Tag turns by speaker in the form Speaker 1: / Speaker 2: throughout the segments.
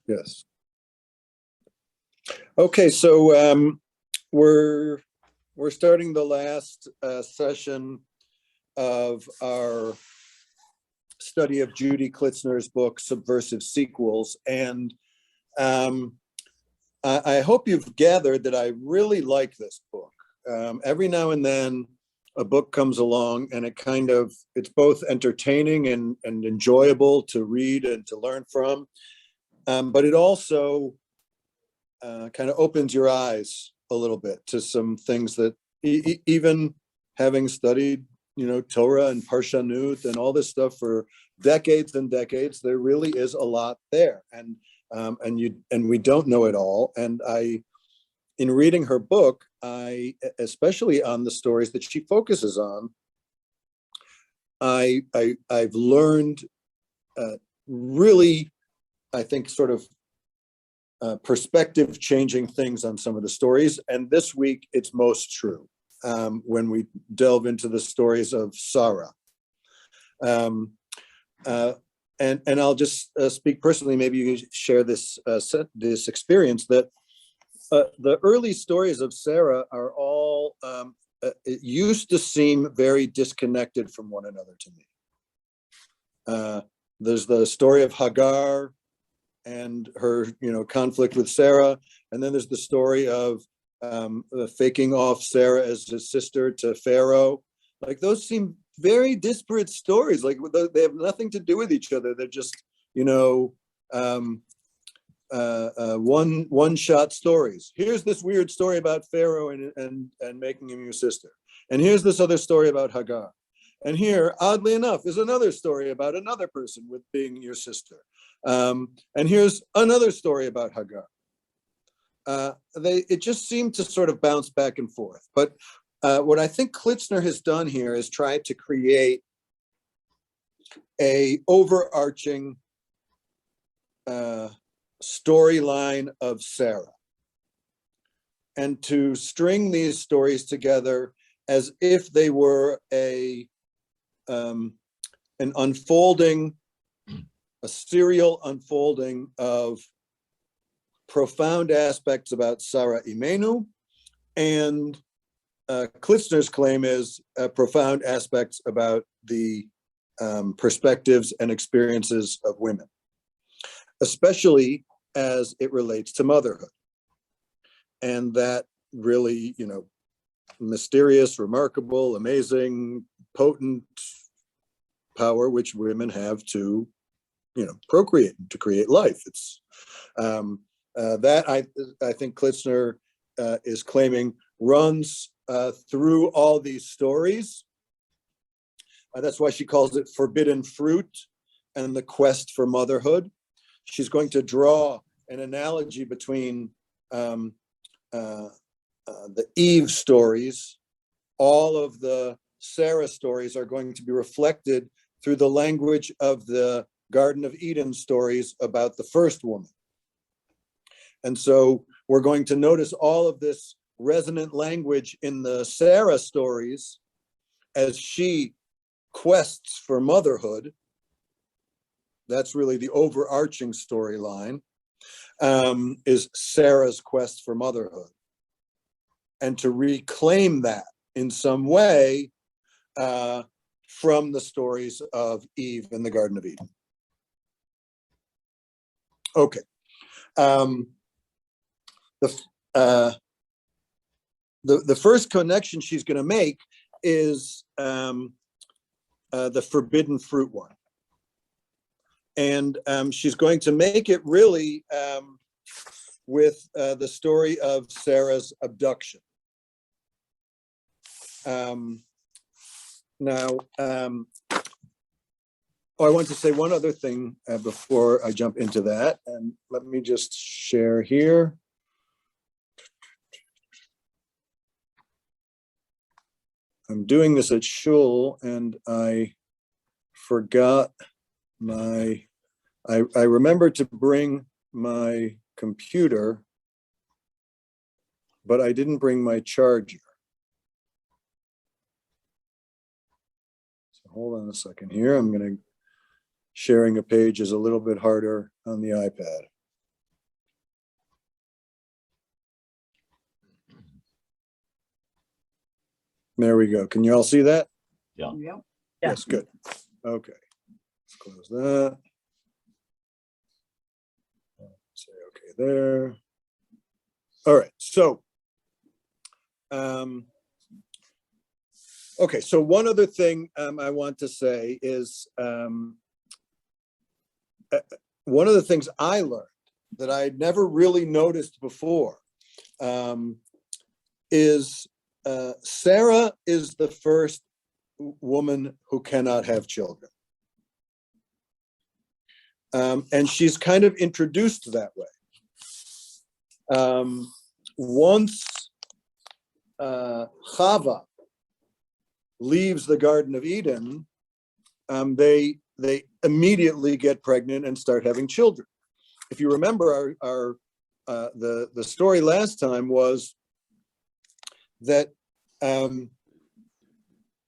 Speaker 1: Yes. Okay, so we're starting the last session of our study of Judy Klitzner's book, Subversive Sequels. And I hope you've gathered that I really like this book. Every now and then a book comes along and it's both entertaining and enjoyable to read and to learn from. But it also kind of opens your eyes a little bit to some things that even having studied, Torah and Parshanut and all this stuff for decades and decades, there really is a lot there, and we don't know it all. And in reading her book, especially on the stories that she focuses on, I've learned really, I think, sort of perspective changing things on some of the stories. And this week it's most true when we delve into the stories of Sarah. And I'll just speak personally. Maybe you can share this experience that the early stories of Sarah are all, it used to seem very disconnected from one another to me. There's the story of Hagar and her, conflict with Sarah. And then there's the story of faking off Sarah as his sister to Pharaoh. Like, those seem very disparate stories. Like, they have nothing to do with each other. They're just, one-shot stories. Here's this weird story about Pharaoh and making him your sister. And here's this other story about Hagar. And here, oddly enough, is another story about another person with being your sister. And here's another story about Hagar. It just seemed to sort of bounce back and forth. But what I think Klitzner has done here is try to create a overarching storyline of Sarah, and to string these stories together as if they were an unfolding, a serial unfolding of profound aspects about Sarah Imenu, and Klitzner's claim is profound aspects about the perspectives and experiences of women, especially as it relates to motherhood. And that really, mysterious, remarkable, amazing, potent power which women have to, procreate, to create life. It's that I think Klitzner is claiming runs through all these stories. That's why she calls it forbidden fruit and the quest for motherhood. She's going to draw an analogy between the Eve stories. All of the Sarah stories are going to be reflected through the language of the Garden of Eden stories about the first woman. And so we're going to notice all of this resonant language in the Sarah stories as she quests for motherhood. That's really the overarching storyline, is Sarah's quest for motherhood. And to reclaim that in some way from the stories of Eve in the Garden of Eden. Okay. The first connection she's going to make is the forbidden fruit one. And she's going to make it really with the story of Sarah's abduction. I want to say one other thing before I jump into that, and let me just share here. I'm doing this at shul, and I forgot I remembered to bring my computer, but I didn't bring my charger. So hold on a second here. Sharing a page is a little bit harder on the iPad. There we go. Can you all see that?
Speaker 2: Yeah.
Speaker 3: Yep.
Speaker 1: Yes, good. Okay. Let's close that. Say okay there. All right. So, okay. So one other thing I want to say is one of the things I learned that I had never really noticed before is Sarah is the first woman who cannot have children. And she's kind of introduced that way. Once Chava leaves the Garden of Eden, they immediately get pregnant and start having children. If you remember, the story last time was that,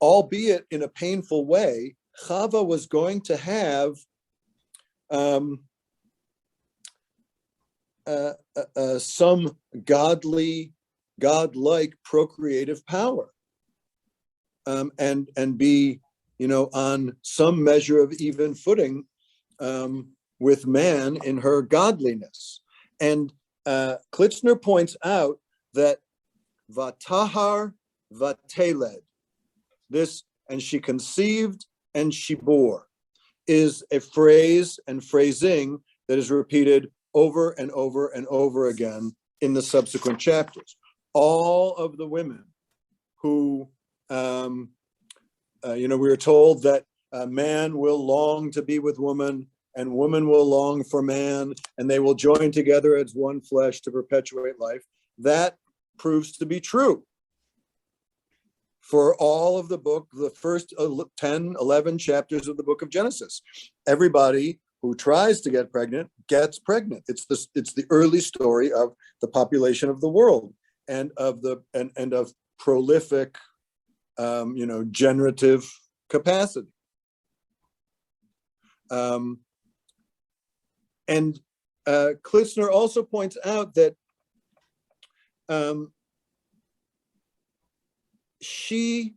Speaker 1: albeit in a painful way, Chava was going to have some godlike procreative power, and be, on some measure of even footing with man in her godliness. And Klitzner points out that Vatahar Vateled, this, and she conceived and she bore, is a phrase and phrasing that is repeated over and over and over again in the subsequent chapters. All of the women who, we are told that man will long to be with woman, and woman will long for man, and they will join together as one flesh to perpetuate life. That proves to be true for all of the book, the first 10, 11 chapters of the book of Genesis. Everybody who tries to get pregnant gets pregnant. It's the early story of the population of the world and of prolific, generative capacity. And Klitzner also points out that she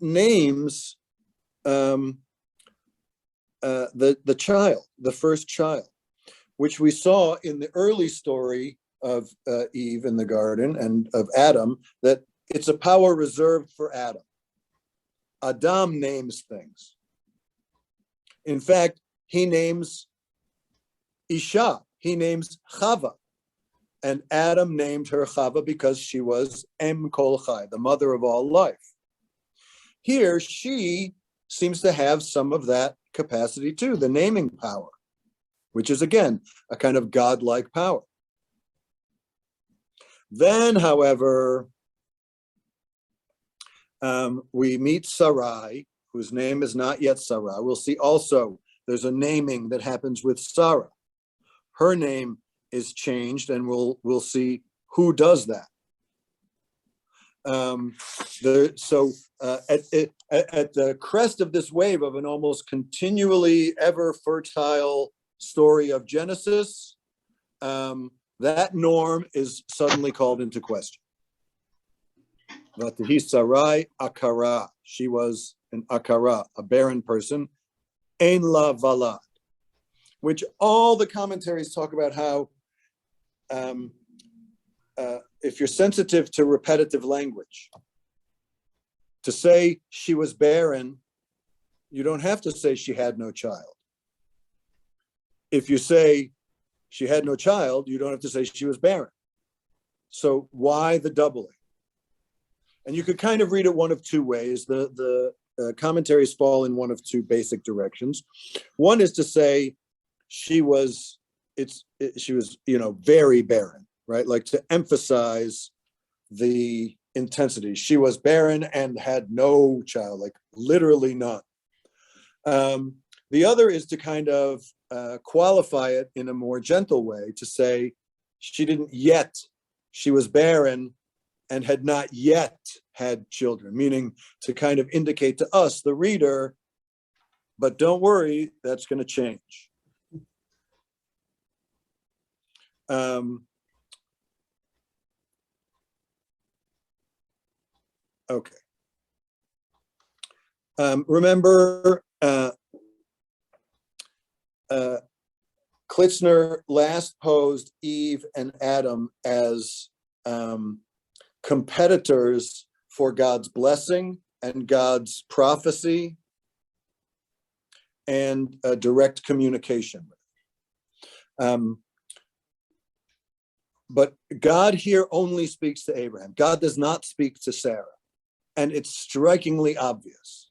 Speaker 1: names the child, the first child, which we saw in the early story of Eve in the garden and of Adam, that it's a power reserved for Adam. Adam names things. In fact, he names Isha, he names Chava, and Adam named her Chava because she was Em Kol Chai, the mother of all life. Here, she seems to have some of that capacity too, the naming power, which is again a kind of godlike power. Then, however, we meet Sarai, whose name is not yet Sarah. We'll see also there's a naming that happens with Sarah. Her name is changed, and we'll see who does that. At the crest of this wave of an almost continually ever fertile story of Genesis, that norm is suddenly called into question. Vatahi Sarai Akara. She was an Akara, a barren person. Ein la valad, which all the commentaries talk about how if you're sensitive to repetitive language, to say she was barren, you don't have to say she had no child. If you say she had no child, you don't have to say she was barren. So why the doubling? And you could kind of read it one of two ways. The commentaries fall in one of two basic directions. One is to say she was very barren, right? Like to emphasize the intensity. She was barren and had no child, like literally none. The other is to kind of qualify it in a more gentle way, to say she was barren and had not yet had children, meaning to kind of indicate to us, the reader, but don't worry, that's going to change. Okay, Remember, Klitzner last posed Eve and Adam as competitors for God's blessing and God's prophecy and direct communication. But God here only speaks to Abraham. God does not speak to Sarah. And it's strikingly obvious.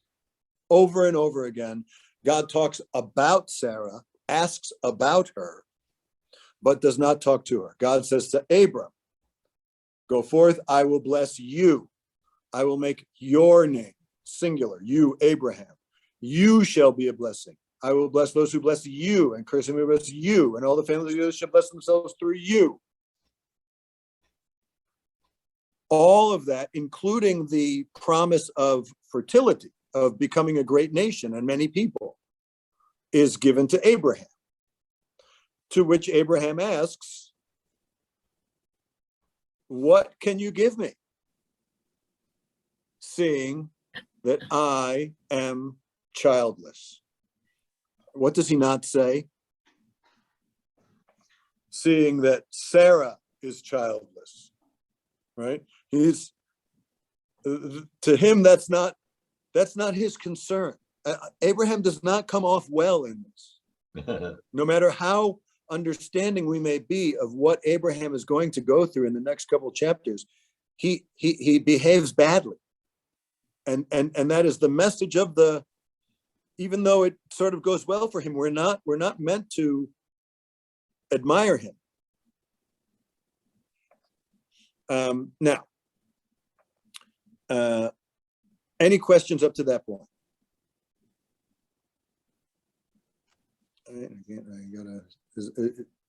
Speaker 1: Over and over again, God talks about Sarah, asks about her, but does not talk to her. God says to Abram, go forth, I will bless you. I will make your name singular, you, Abraham. You shall be a blessing. I will bless those who bless you, and curse him who bless you, and all the families of you shall bless themselves through you. All of that, including the promise of fertility, of becoming a great nation and many people, is given to Abraham. To which Abraham asks, what can you give me, seeing that I am childless? What does he not say? Seeing that Sarah is childless, right? He's, to him, that's not his concern. Abraham does not come off well in this. No matter how understanding we may be of what Abraham is going to go through in the next couple of chapters, he behaves badly. And that is the message of the, even though it sort of goes well for him, we're not meant to admire him. Now, any questions up to that point? I gotta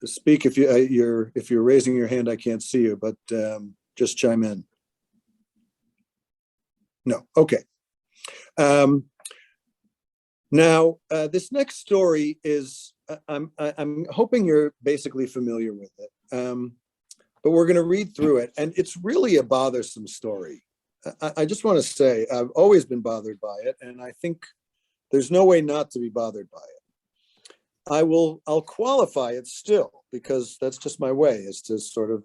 Speaker 1: speak if you're raising your hand. I can't see you, but just chime in. No, okay. Now, this next story is, I'm hoping you're basically familiar with it, but we're going to read through it, and it's really a bothersome story. I just want to say I've always been bothered by it, and I think there's no way not to be bothered by it. I'll qualify it still, because that's just my way, is to sort of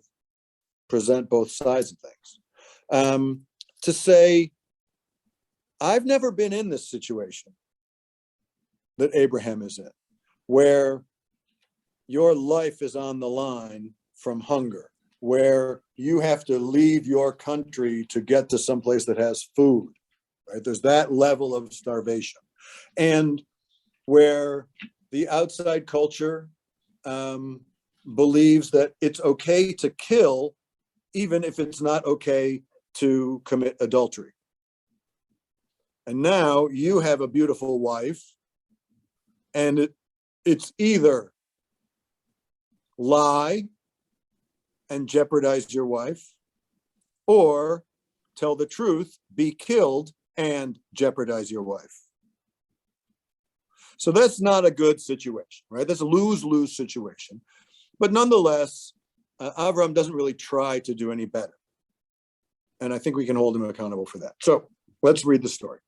Speaker 1: present both sides of things. To say, I've never been in this situation that Abraham is in, where your life is on the line from hunger, where you have to leave your country to get to someplace that has food, right? There's that level of starvation. And where the outside culture believes that it's okay to kill, even if it's not okay to commit adultery. And now you have a beautiful wife, and it's either lie and jeopardize your wife, or tell the truth, be killed, and jeopardize your wife. So that's not a good situation, right? That's a lose-lose situation. But nonetheless, Avram doesn't really try to do any better. And I think we can hold him accountable for that. So let's read the story.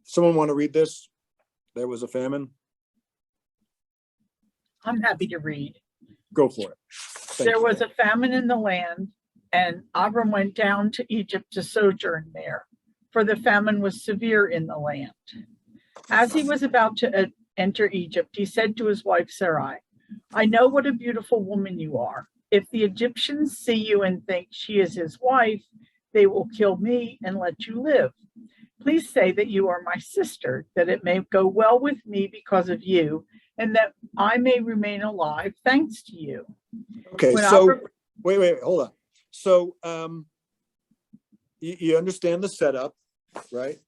Speaker 1: Someone want to read this? There was a famine.
Speaker 2: I'm happy to read.
Speaker 1: Go for it.
Speaker 2: There was a famine in the land, and Abram went down to Egypt to sojourn there, for the famine was severe in the land. As he was about to enter Egypt, he said to his wife Sarai, I know what a beautiful woman you are. If the Egyptians see you and think she is his wife, they will kill me and let you live. Please say that you are my sister, that it may go well with me because of you, and that I may remain alive thanks to you.
Speaker 1: Okay, so wait, hold on. So you understand the setup, right?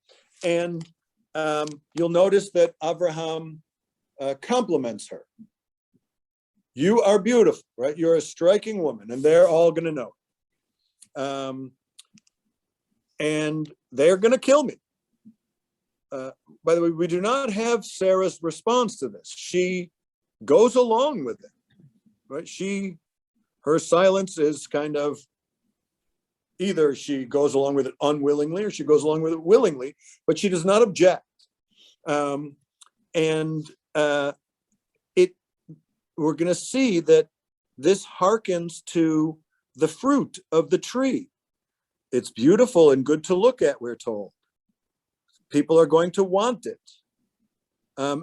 Speaker 1: And you'll notice that Abraham compliments her. You are beautiful, right? You're a striking woman, and they're all going to know. And they're going to kill me. By the way, we do not have Sarah's response to this. She goes along with it, right? Her silence is kind of, either she goes along with it unwillingly or she goes along with it willingly, but she does not object. And we're going to see that this harkens to the fruit of the tree. It's beautiful and good to look at, we're told. People are going to want it.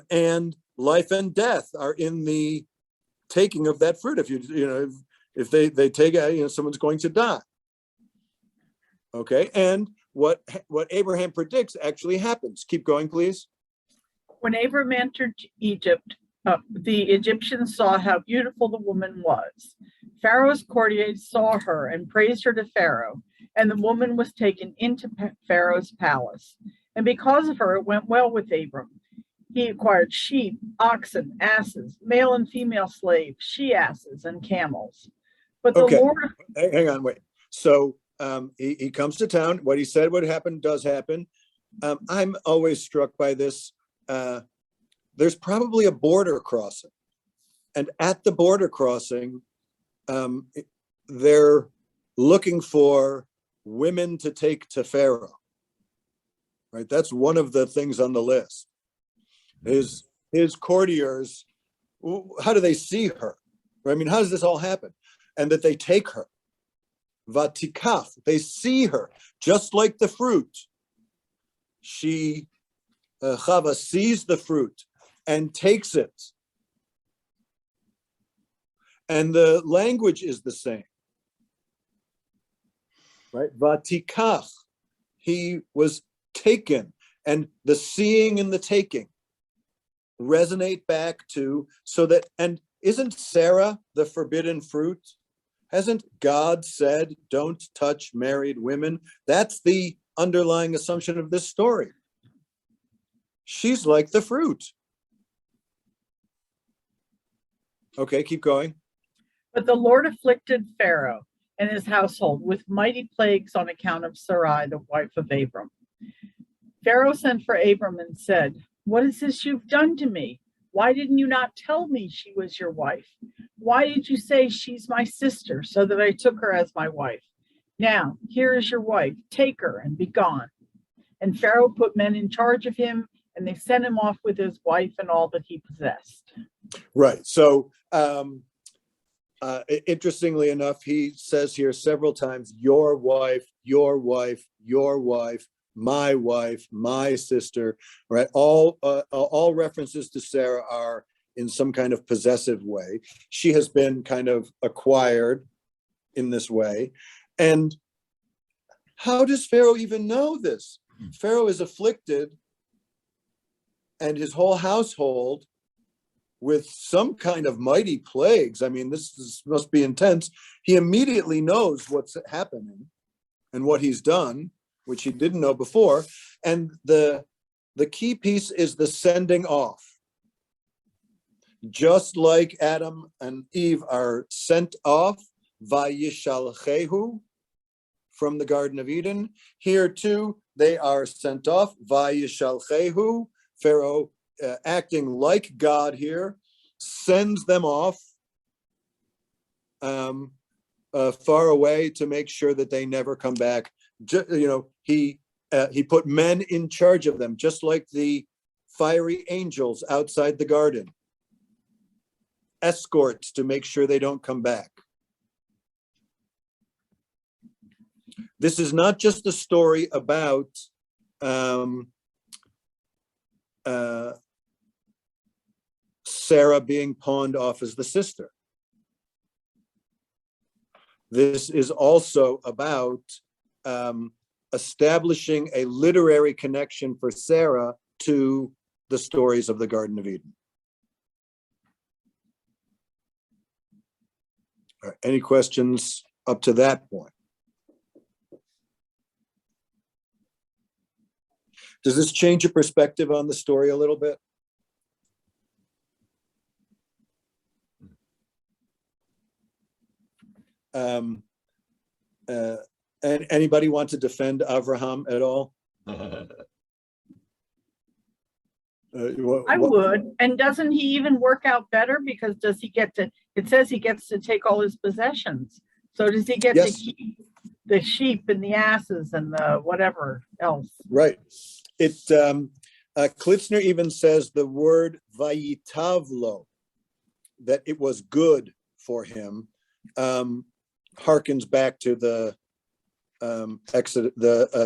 Speaker 1: And life and death are in the taking of that fruit. If they take it, someone's going to die. Okay, and what Abraham predicts actually happens. Keep going, please.
Speaker 2: When Abram entered Egypt, the Egyptians saw how beautiful the woman was. Pharaoh's courtiers saw her and praised her to Pharaoh, and the woman was taken into Pharaoh's palace. And because of her, it went well with Abram. He acquired sheep, oxen, asses, male and female slaves, she-asses, and camels. But the Lord...
Speaker 1: Hang on, wait. So he comes to town. What he said would happen does happen. I'm always struck by this. There's probably a border crossing. And at the border crossing, they're looking for women to take to Pharaoh. Right? That's one of the things on the list. His courtiers, how do they see her? I mean, how does this all happen? And that they take her. Vatikaf, they see her, just like the fruit. Chava sees the fruit and takes it. And the language is the same. Right? Vatikaf, he was taken. And the seeing and the taking resonate back to, so that, and isn't Sarah the forbidden fruit? Hasn't God said, don't touch married women? That's the underlying assumption of this story. She's like the fruit. Okay, keep going.
Speaker 2: But the Lord afflicted Pharaoh and his household with mighty plagues on account of Sarai, the wife of Abram. Pharaoh sent for Abram and said, "What is this you've done to me? Why didn't you not tell me she was your wife? Why did you say she's my sister so that I took her as my wife? Now, here is your wife. Take her and be gone." And Pharaoh put men in charge of him, and they sent him off with his wife and all that he possessed.
Speaker 1: Right. So, interestingly enough, he says here several times, your wife, your wife, your wife, my sister, right? All references to Sarah are in some kind of possessive way. She has been kind of acquired in this way. And how does Pharaoh even know this? Pharaoh is afflicted and his whole household with some kind of mighty plagues. I mean, this must be intense. He immediately knows what's happening and what he's done, which he didn't know before. And the key piece is the sending off. Just like Adam and Eve are sent off, vayishalchehu, from the Garden of Eden, here too, they are sent off, vayishalchehu. Pharaoh, acting like God here, sends them off far away to make sure that they never come back. He put men in charge of them, just like the fiery angels outside the garden. Escorts to make sure they don't come back. This is not just a story about Sarah being pawned off as the sister. This is also about establishing a literary connection for Sarah to the stories of the Garden of Eden. All right, any questions up to that point? Does this change your perspective on the story a little bit? And anybody want to defend Avraham at all?
Speaker 2: I would. And doesn't he even work out better? Because does he get to, it says he gets to take all his possessions. So does he get to keep the sheep and the asses and the whatever else?
Speaker 1: Right. Klitzner even says the word vayitavlo, that it was good for him, harkens back to the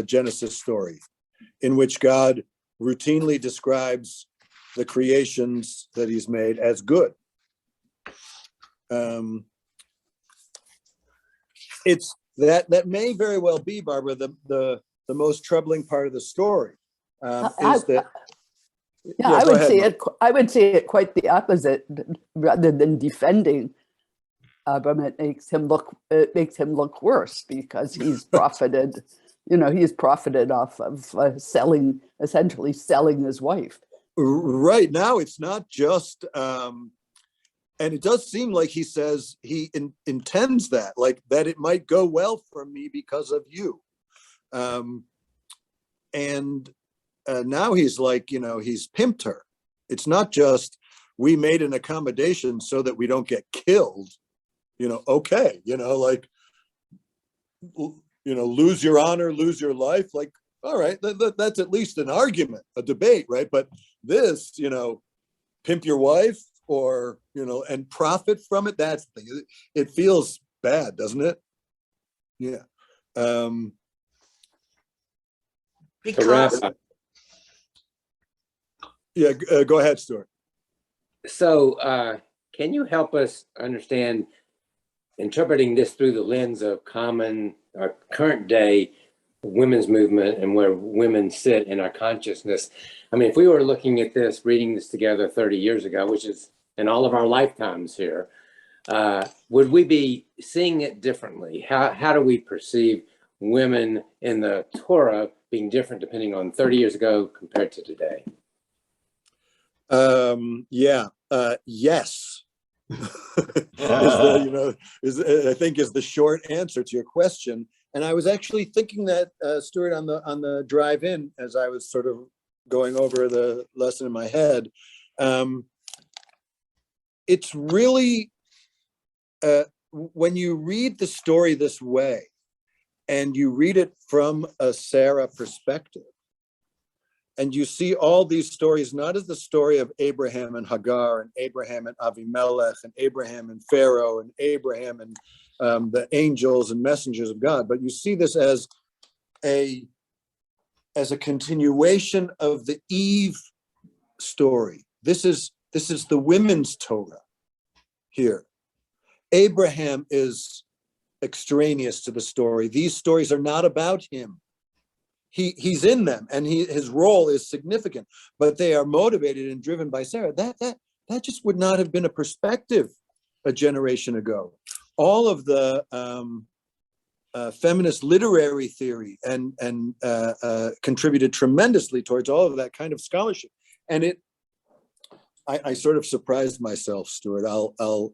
Speaker 1: Genesis story, in which God routinely describes the creations that he's made as good. It's that may very well be, Barbara, the most troubling part of the story. Is that
Speaker 3: yeah, I would say it quite the opposite. Rather than defending Abram, it makes him look worse, because he's profited. He's profited off of essentially selling his wife.
Speaker 1: Right now, it's not just, and it does seem like he says he intends that, like that it might go well for me because of you, and now he's like, he's pimped her. It's not just we made an accommodation so that we don't get killed. Okay, like, lose your honor, lose your life. Like, all right, that's at least an argument, a debate, right? But this, pimp your wife or, and profit from it, that's the thing. It feels bad, doesn't it? Yeah.
Speaker 2: Because
Speaker 1: yeah, go ahead, Stuart.
Speaker 4: So can you help us understand, interpreting this through the lens of current day women's movement and where women sit in our consciousness? I mean, if we were looking at this, reading this together 30 years ago, which is in all of our lifetimes here, would we be seeing it differently? How do we perceive women in the Torah being different depending on 30 years ago compared to today?
Speaker 1: Yes. I think is the short answer to your question. And I was actually thinking that, Stuart, on the drive in, as I was sort of going over the lesson in my head. It's really, when you read the story this way, and you read it from a Sarah perspective, and you see all these stories not as the story of Abraham and Hagar, and Abraham and Avimelech, and Abraham and Pharaoh, and Abraham and the angels and messengers of God, but you see this as a continuation of the Eve story. This is the women's Torah here. Abraham is extraneous to the story. These stories are not about him. He's in them, and his role is significant, but they are motivated and driven by Sarah. That just would not have been a perspective a generation ago. All of the feminist literary theory and contributed tremendously towards all of that kind of scholarship. And I sort of surprised myself, Stuart.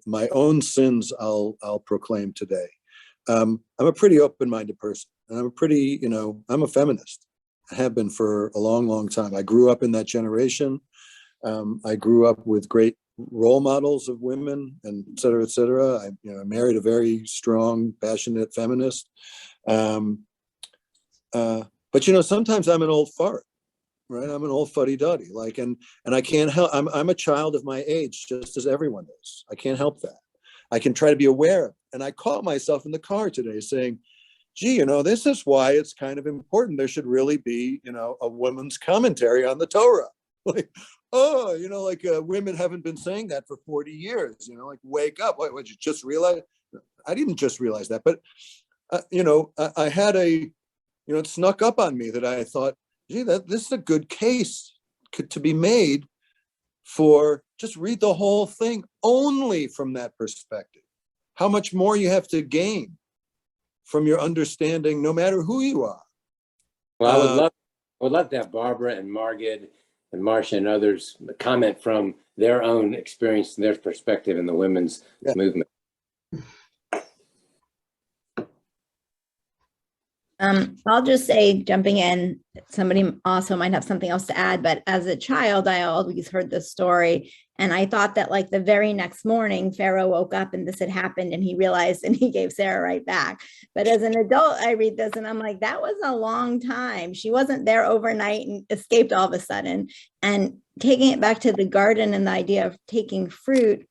Speaker 1: My own sins I'll proclaim today. I'm a pretty open-minded person, and I'm I'm a feminist. I have been for a long, long time. I grew up in that generation. I grew up with great role models of women, and et cetera, et cetera. I married a very strong, passionate feminist. But sometimes I'm an old fart, right? I'm an old fuddy-duddy, and I can't help. I'm a child of my age, just as everyone is. I can't help that. I can try to be aware of it. And I caught myself in the car today saying, gee, this is why it's kind of important. There should really be, a woman's commentary on the Torah. Women haven't been saying that for 40 years, wake up. What, you just realize? I didn't just realize that, but, I had it snuck up on me that I thought, gee, this is a good case to be made for just read the whole thing only from that perspective. How much more you have to gain from your understanding, no matter who you are.
Speaker 4: Well, I would love to have Barbara and Margaret and Marcia and others comment from their own experience and their perspective in the women's movement.
Speaker 5: I'll just say, jumping in, somebody also might have something else to add, but as a child, I always heard this story. And I thought that like the very next morning, Pharaoh woke up and this had happened and he realized and he gave Sarah right back. But as an adult, I read this and I'm like, that was a long time. She wasn't there overnight and escaped all of a sudden. And taking it back to the garden and the idea of taking fruit,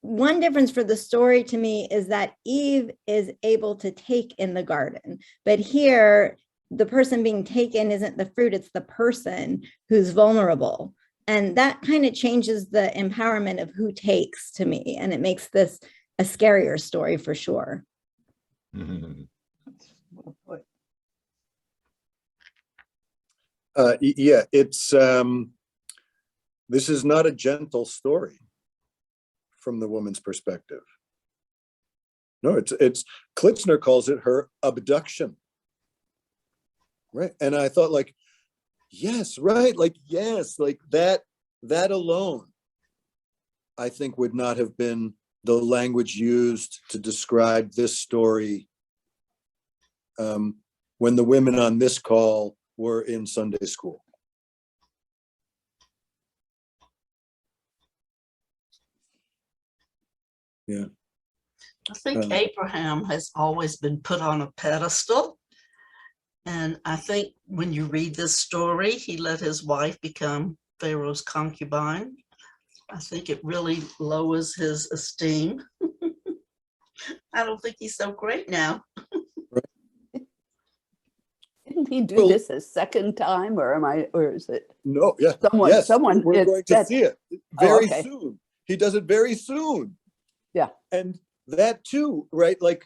Speaker 5: one difference for the story to me is that Eve is able to take in the garden, but here the person being taken isn't the fruit, it's the person who's vulnerable. And that kind of changes the empowerment of who takes to me. And it makes this a scarier story for sure.
Speaker 1: Yeah, it's, this is not a gentle story from the woman's perspective. No, it's Klitzner calls it her abduction. Right. And I thought like, yes, right. Like, yes, like that alone, I think would not have been the language used to describe this story when the women on this call were in Sunday school. Yeah.
Speaker 6: I think Abraham has always been put on a pedestal. And I think when you read this story, he let his wife become Pharaoh's concubine. I think it really lowers his esteem. I don't think he's so great now.
Speaker 3: Didn't he do this a second time, or is it?
Speaker 1: No, yeah.
Speaker 3: Someone.
Speaker 1: We're going to see it very soon. He does it very soon.
Speaker 3: Yeah.
Speaker 1: And that too, right? Like,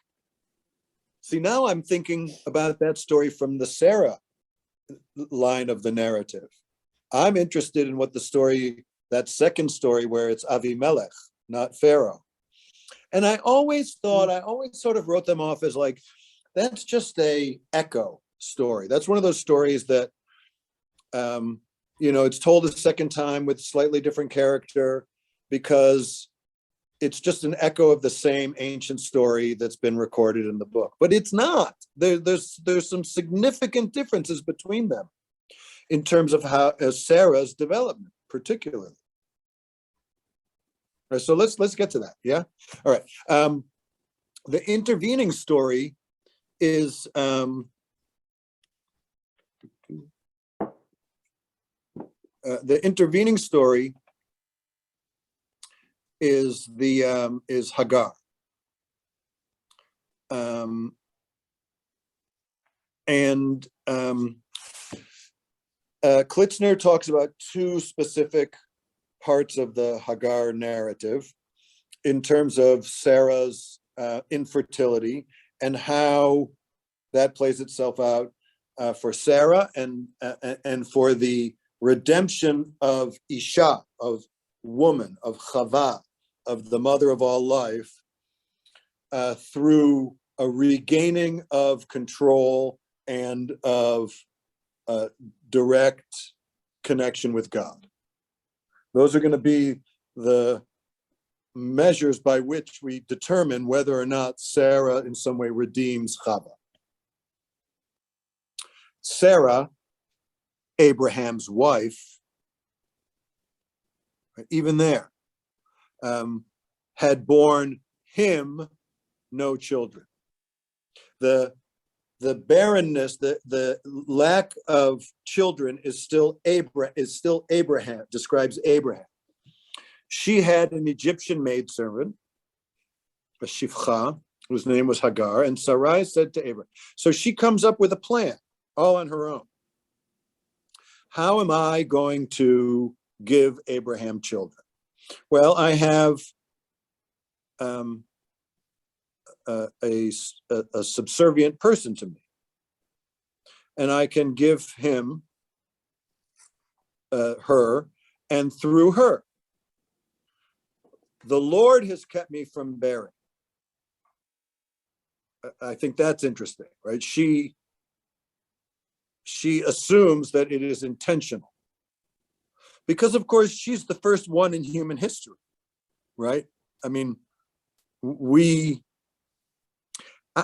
Speaker 1: see, now I'm thinking about that story from the Sarah line of the narrative. I'm interested in what the story, that second story where it's Avimelech, not Pharaoh. And I always sort of wrote them off as like, that's just a echo story. That's one of those stories that, it's told a second time with slightly different character because it's just an echo of the same ancient story that's been recorded in the book. But it's not. There's some significant differences between them in terms of how Sarah's development, particularly. All right, so let's get to that. Yeah. All right. The intervening story is is Hagar. Klitzner talks about two specific parts of the Hagar narrative in terms of Sarah's infertility and how that plays itself out for Sarah and for the redemption of Isha, of woman, of Chava, of the mother of all life, through a regaining of control and of direct connection with God. Those are going to be the measures by which we determine whether or not Sarah in some way redeems Chava. Sarah, Abraham's wife, even there, had borne him no children. The barrenness, the lack of children is still Abraham, describes Abraham. She had an Egyptian maidservant, a Shifcha, whose name was Hagar, and Sarai said to Abraham, so she comes up with a plan, all on her own. How am I going to give Abraham children? Well, I have a subservient person to me, and I can give him her, and through her, the Lord has kept me from bearing. I think that's interesting, right? She assumes that it is intentional, because of course she's the first one in human history, right? I mean,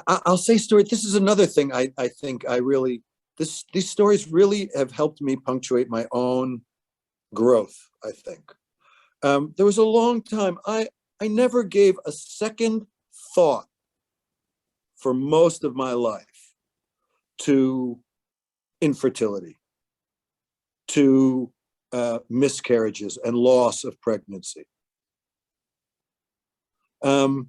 Speaker 1: I'll say story. This is another thing I think I really, these stories really have helped me punctuate my own growth, I think. There was a long time, I never gave a second thought for most of my life to infertility, to miscarriages and loss of pregnancy. And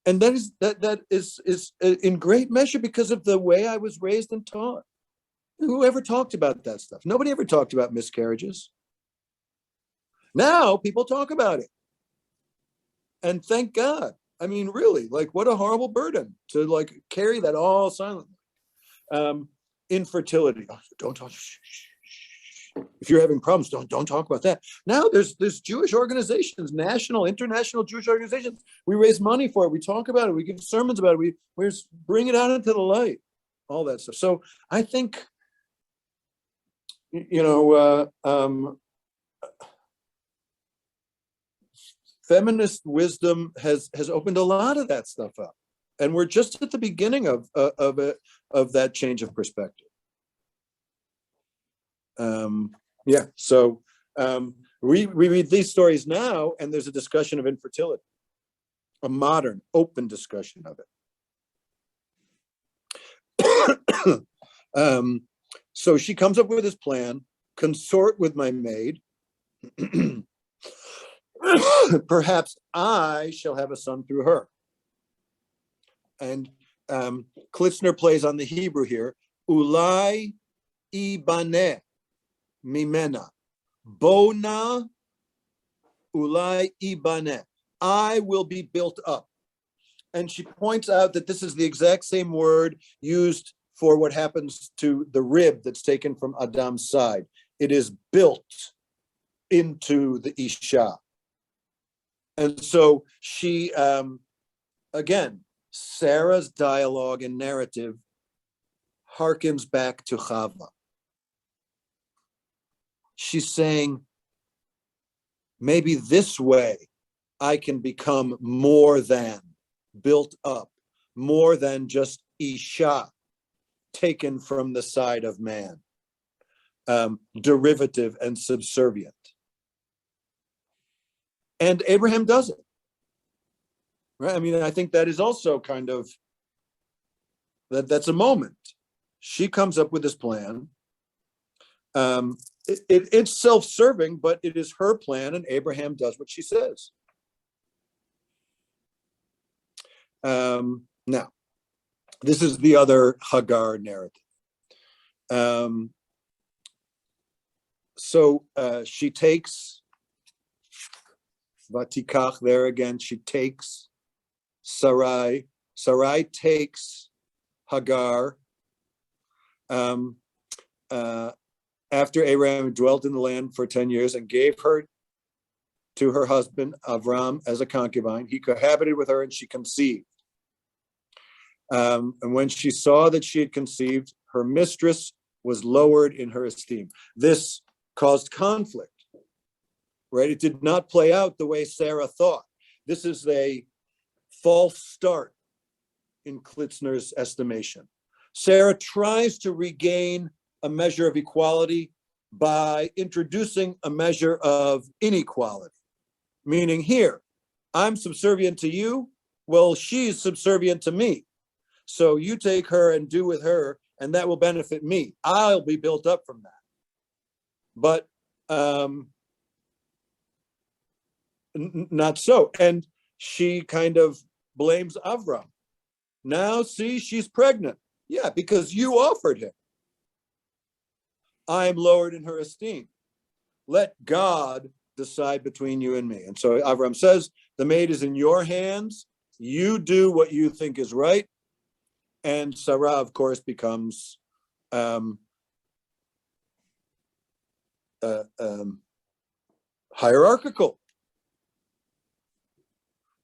Speaker 1: that is in great measure because of the way I was raised and taught. Who ever talked about that stuff? Nobody ever talked about miscarriages. Now people talk about it. And thank God. I mean, really, like, what a horrible burden to like carry that all silently. Infertility. Oh, don't talk. If you're having problems, don't talk about that. Now there's Jewish organizations, national, international Jewish organizations. We raise money for it. We talk about it. We give sermons about it. We bring it out into the light, all that stuff. So I think, feminist wisdom has opened a lot of that stuff up, and we're just at the beginning of that change of perspective. So we read these stories now, and there's a discussion of infertility, a modern, open discussion of it. So she comes up with this plan: consort with my maid. Perhaps I shall have a son through her. And Klitzner plays on the Hebrew here. Ulai ibaneh mimena. Bona ulai ibaneh. I will be built up. And she points out that this is the exact same word used for what happens to the rib that's taken from Adam's side. It is built into the Isha. And so she, again, Sarah's dialogue and narrative harkens back to Chava. She's saying, maybe this way I can become more than built up, more than just Isha, taken from the side of man, derivative and subservient. And Abraham does it, right? I mean, I think that is also kind of, that's a moment. She comes up with this plan. It's self-serving, but it is her plan, and Abraham does what she says. Now, this is the other Hagar narrative. So she takes Vatikach there again. She takes Sarai. Sarai takes Hagar. After Abraham dwelt in the land for 10 years and gave her to her husband Avram as a concubine, he cohabited with her and she conceived. And when she saw that she had conceived, her mistress was lowered in her esteem. This caused conflict. Right? It did not play out the way Sarah thought. This is a false start in Klitzner's estimation. Sarah tries to regain a measure of equality by introducing a measure of inequality, meaning here, I'm subservient to you, well, she's subservient to me. So you take her and do with her, and that will benefit me. I'll be built up from that. But not so. And she kind of blames Avram. Now, see, she's pregnant. Yeah, because you offered him. I am lowered in her esteem. Let God decide between you and me. And so Avram says, the maid is in your hands. You do what you think is right. And Sarah, of course, becomes hierarchical.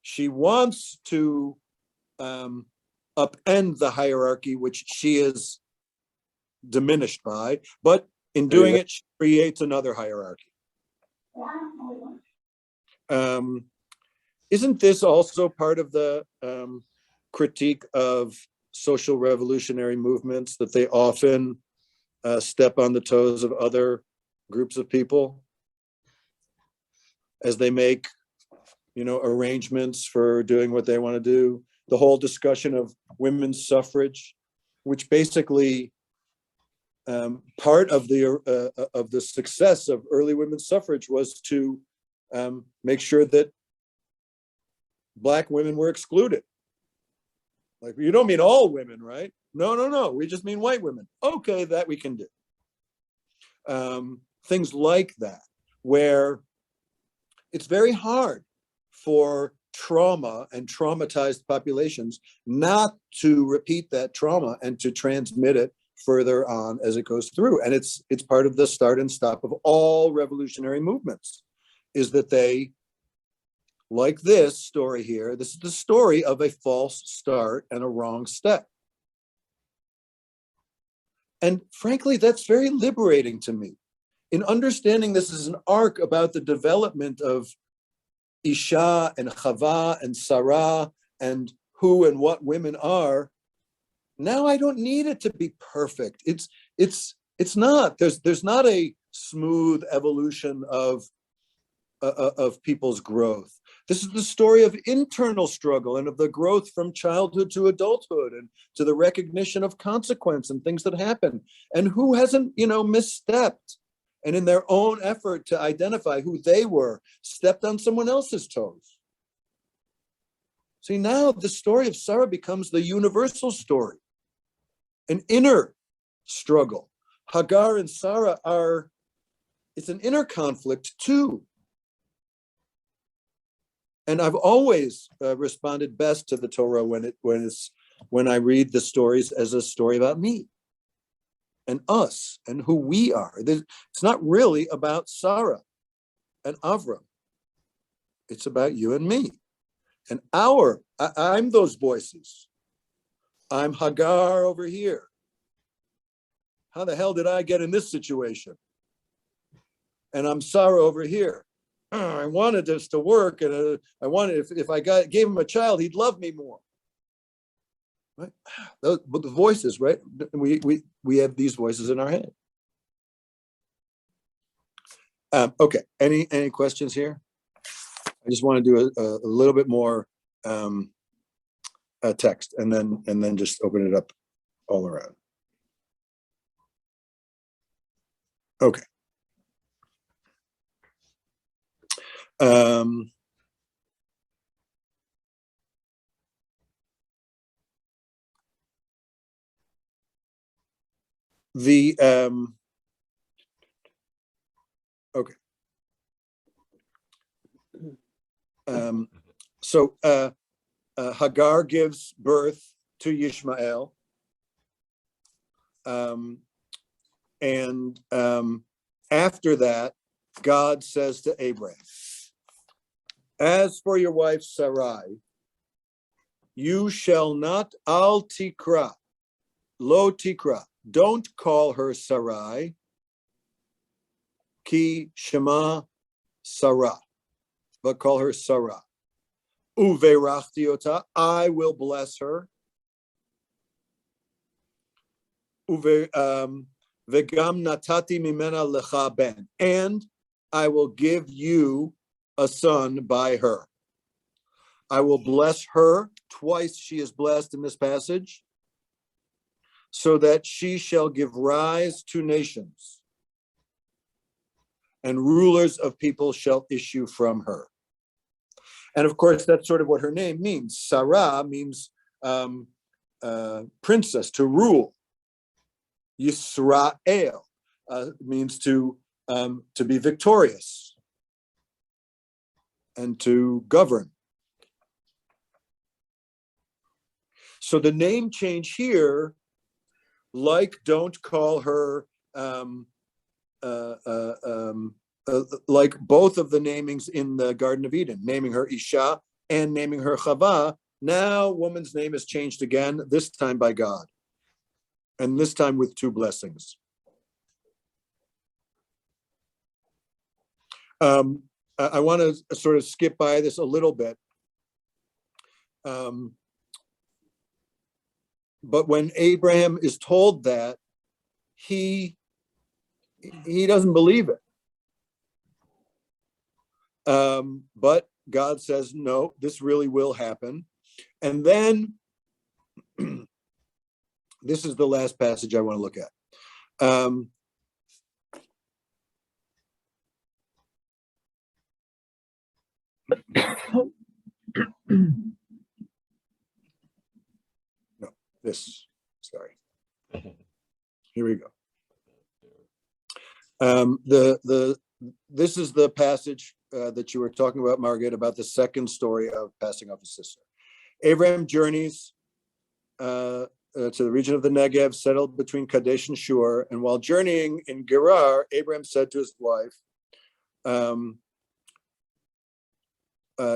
Speaker 1: She wants to upend the hierarchy, which she is diminished by, but in doing it, she creates another hierarchy. Isn't this also part of the critique of social revolutionary movements, that they often step on the toes of other groups of people as they make, arrangements for doing what they want to do. The whole discussion of women's suffrage, which basically part of the success of early women's suffrage was to make sure that Black women were excluded. Like, you don't mean all women, right? No. We just mean white women. Okay, that we can do. Things like that, where it's very hard for trauma and traumatized populations not to repeat that trauma and to transmit it further on as it goes through. And it's part of the start and stop of all revolutionary movements, is that they, like this story here, this is the story of a false start and a wrong step. And frankly, that's very liberating to me. In understanding this is an arc about the development of Isha and Chava and Sarah and who and what women are, now I don't need it to be perfect. It's not. There's not a smooth evolution of people's growth. This is the story of internal struggle and of the growth from childhood to adulthood and to the recognition of consequence and things that happen. And who hasn't, misstepped, and in their own effort to identify who they were, stepped on someone else's toes. See, now the story of Sarah becomes the universal story, an inner struggle. Hagar and Sarah it's an inner conflict too. And I've always responded best to the Torah when I read the stories as a story about me and us and who we are. It's not really about Sarah and Avram. It's about you and me. And I'm those voices. I'm Hagar over here. How the hell did I get in this situation? And I'm Sarah over here. I wanted this to work, and I wanted, if I gave him a child, he'd love me more. Right? But the voices, right? We have these voices in our head. Okay. Any questions here? I just want to do a little bit more text, and then just open it up all around. Okay. Okay. So Hagar gives birth to Yishmael, and after that, God says to Abraham, "As for your wife Sarai, you shall not al tikra, lo tikra, don't call her Sarai, ki shema Sarah, but call her Sarah. Uverachti ota, I will bless her. Vegam natati mimena lecha ben, and I will give you a son by her." I will bless her. Twice she is blessed in this passage. So that she shall give rise to nations, and rulers of people shall issue from her. And of course, that's sort of what her name means. Sarah means princess, to rule. Yisrael means to be victorious and to govern. So the name change here, like don't call her, like both of the namings in the Garden of Eden, naming her Isha and naming her Chava, now woman's name is changed again, this time by God, and this time with two blessings. I want to sort of skip by this a little bit. but when Abraham is told that, he doesn't believe it. But God says, no, this really will happen. And then this is the last passage I want to look at. Here we go. This is the passage that you were talking about, Margaret, about the second story of passing off his sister. Abraham journeys to the region of the Negev, settled between Kadesh and Shur, and while journeying in Gerar, Abraham said to his wife,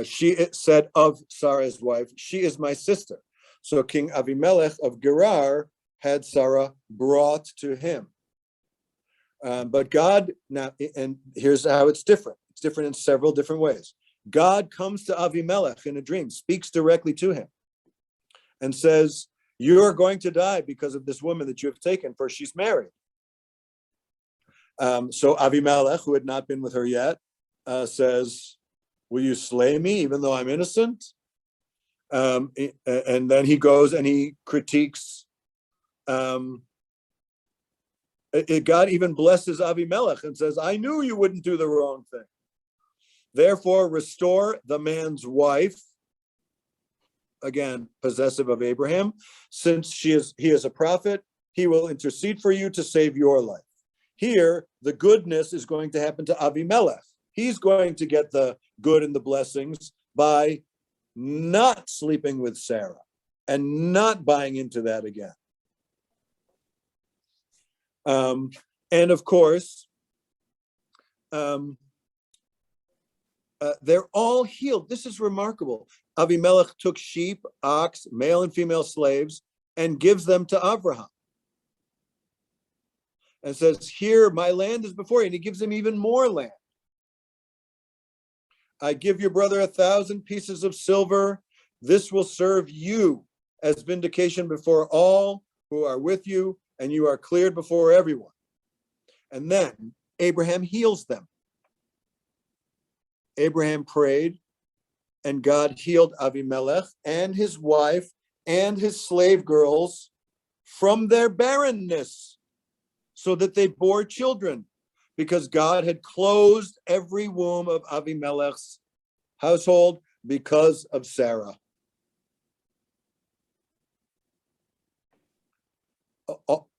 Speaker 1: she said of Sarah's wife, she is my sister. So King Avimelech of Gerar had Sarah brought to him. But God, now, and here's how it's different. It's different in several different ways. God comes to Avimelech in a dream, speaks directly to him, and says, you're going to die because of this woman that you have taken, for she's married. So Avimelech, who had not been with her yet, says, will you slay me even though I'm innocent? And then he goes and he critiques. God even blesses Avimelech and says, I knew you wouldn't do the wrong thing. Therefore, restore the man's wife, again, possessive of Abraham, since he is a prophet, he will intercede for you to save your life. Here, the goodness is going to happen to Avimelech. He's going to get the good and the blessings by not sleeping with Sarah and not buying into that again. And of course, they're all healed. This is remarkable. Avimelech took sheep, ox, male and female slaves, and gives them to Abraham. And says, here, my land is before you. And he gives him even more land. I give your brother 1,000 pieces of silver. This will serve you as vindication before all who are with you, and you are cleared before everyone. And then Abraham heals them. Abraham prayed, and God healed Avimelech and his wife and his slave girls from their barrenness, so that they bore children, because God had closed every womb of Avimelech's household because of Sarah.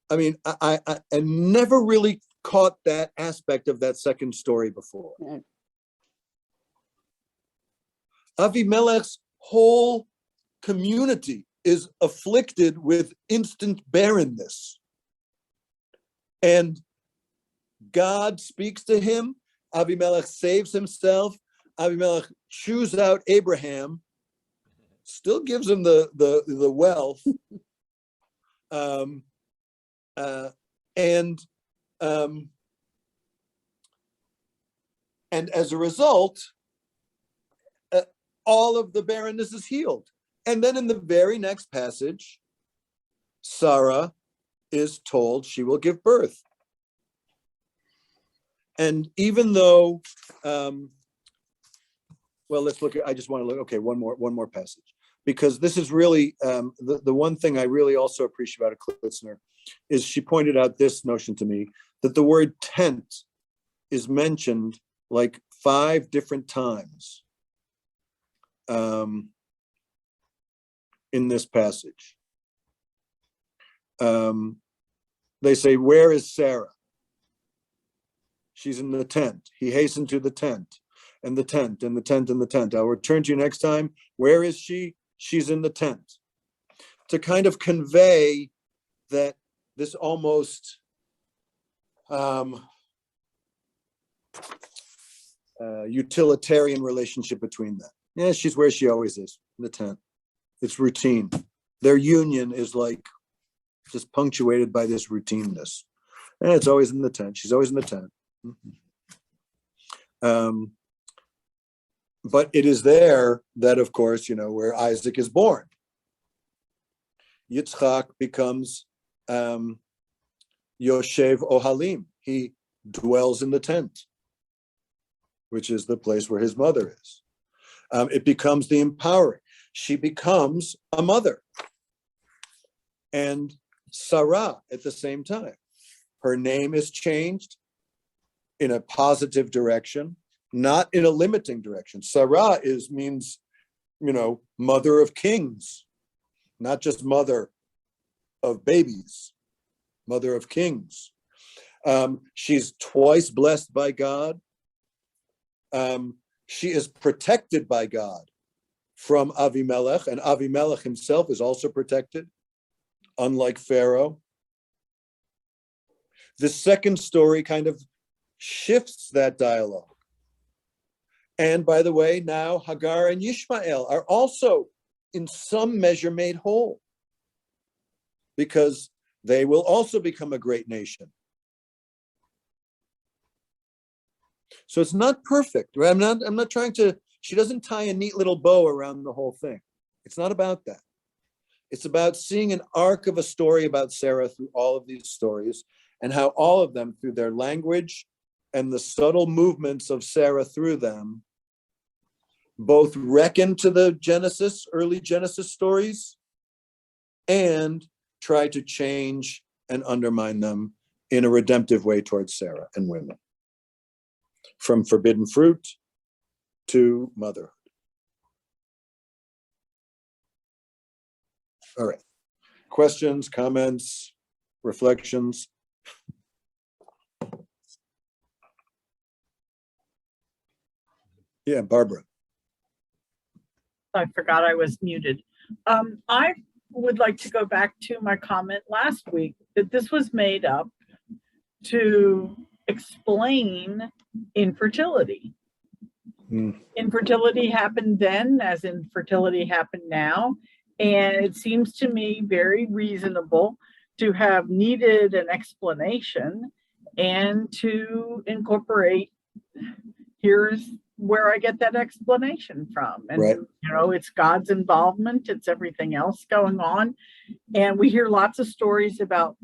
Speaker 1: I mean, I never really caught that aspect of that second story before. Yeah. Avimelech's whole community is afflicted with instant barrenness. And God speaks to him. Avimelech saves himself. Avimelech chews out Abraham, still gives him the wealth. And as a result, all of the barrenness is healed. And then in the very next passage, Sarah is told she will give birth. And even though, well, let's look at, I just want to look, okay, one more passage, because this is really, the one thing I really also appreciate about Klitzner is she pointed out this notion to me, that the word tent is mentioned like 5 different times in this passage. They say, where is Sarah? She's in the tent. He hastened to the tent, and the tent, and the tent, and the tent. I'll return to you next time. Where is she? She's in the tent. To kind of convey that this almost utilitarian relationship between them. Yeah, she's where she always is, in the tent. It's routine. Their union is like just punctuated by this routineness. And it's always in the tent. She's always in the tent. But it is there that, of course, where Isaac is born. Yitzchak becomes Yoshev Ohalim. He dwells in the tent, which is the place where his mother is. It becomes the empowering. She becomes a mother. And Sarah at the same time. Her name is changed in a positive direction, not in a limiting direction. Sarah means, mother of kings, not just mother of babies, mother of kings. She's twice blessed by God. She is protected by God from Avimelech, and Avimelech himself is also protected, unlike Pharaoh. The second story kind of shifts that dialogue. And by the way, now Hagar and Yishmael are also in some measure made whole, because they will also become a great nation. So it's not perfect. Right? I'm not trying to, she doesn't tie a neat little bow around the whole thing. It's not about that. It's about seeing an arc of a story about Sarah through all of these stories, and how all of them, through their language and the subtle movements of Sarah through them, both reckon to the early Genesis stories, and try to change and undermine them in a redemptive way towards Sarah and women. From forbidden fruit to motherhood. All right. Questions, comments, reflections? Yeah, Barbara.
Speaker 2: I forgot I was muted. I would like to go back to my comment last week that this was made up to explain infertility. Infertility happened then, as infertility happened now. And it seems to me very reasonable to have needed an explanation and to incorporate, here's where I get that explanation from. And,
Speaker 1: right.
Speaker 2: It's God's involvement. It's everything else going on. And we hear lots of stories about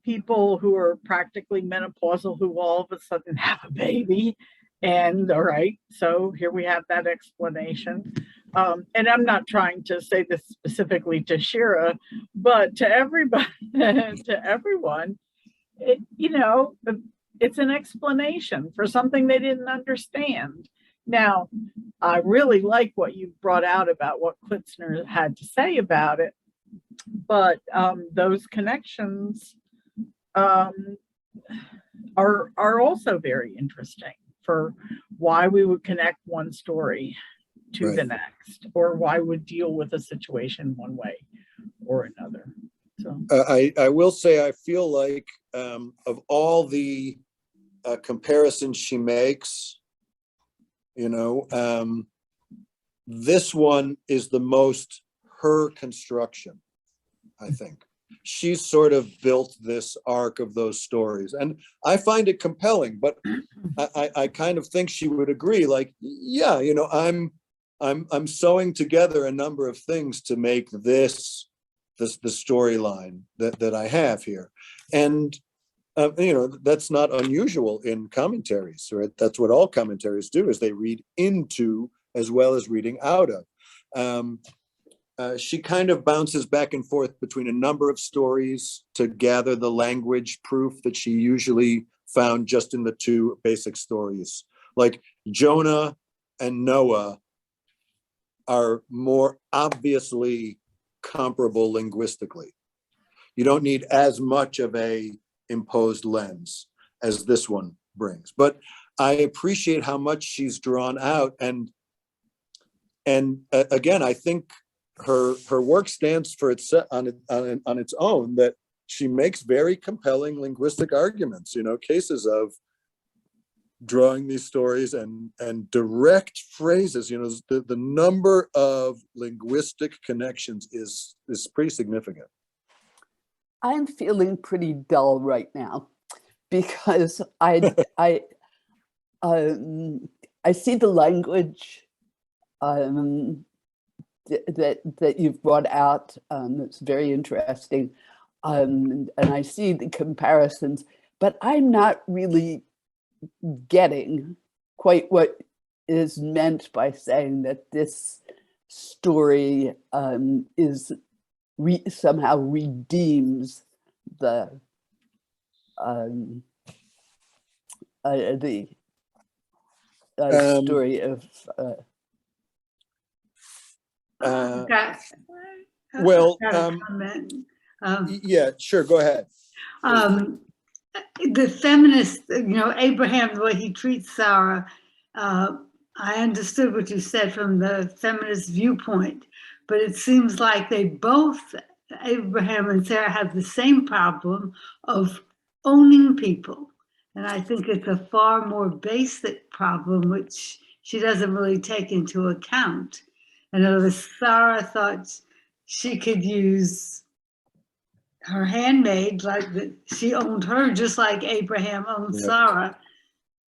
Speaker 2: people who are practically menopausal who all of a sudden have a baby. And all right, so here we have that explanation. And I'm not trying to say this specifically to Shira, but to everybody, to everyone, it's an explanation for something they didn't understand. Now, I really like what you brought out about what Klitzner had to say about it, but those connections are also very interesting for why we would connect one story to
Speaker 1: right.
Speaker 2: the next, or why we would deal with a situation one way or another. So
Speaker 1: I will say, I feel like of all the comparisons she makes, this one is the most her construction, I think. She's sort of built this arc of those stories, and I find it compelling, but I kind of think she would agree, like, yeah, I'm sewing together a number of things to make this the storyline that I have here. And that's not unusual in commentaries, right? That's what all commentaries do, is they read into as well as reading out of. She kind of bounces back and forth between a number of stories to gather the language proof that she usually found just in the two basic stories. Like Jonah and Noah are more obviously comparable linguistically. You don't need as much of a imposed lens as this one brings. But I appreciate how much she's drawn out, and again, I think her work stands for itself on its own, that she makes very compelling linguistic arguments, cases of drawing these stories and direct phrases. The number of linguistic connections is pretty significant.
Speaker 3: I'm feeling pretty dull right now because I see the language that you've brought out. It's very interesting. And I see the comparisons, but I'm not really getting quite what is meant by saying that this story is somehow redeems the story of.
Speaker 1: Well,
Speaker 7: comment.
Speaker 1: Yeah, sure, go ahead.
Speaker 7: The feminist, Abraham, the way he treats Sarah, I understood what you said from the feminist viewpoint, but it seems like they both, Abraham and Sarah, have the same problem of owning people. And I think it's a far more basic problem, which she doesn't really take into account. In other words, Sarah thought she could use her handmaid, like that she owned her just like Abraham owned Sarah,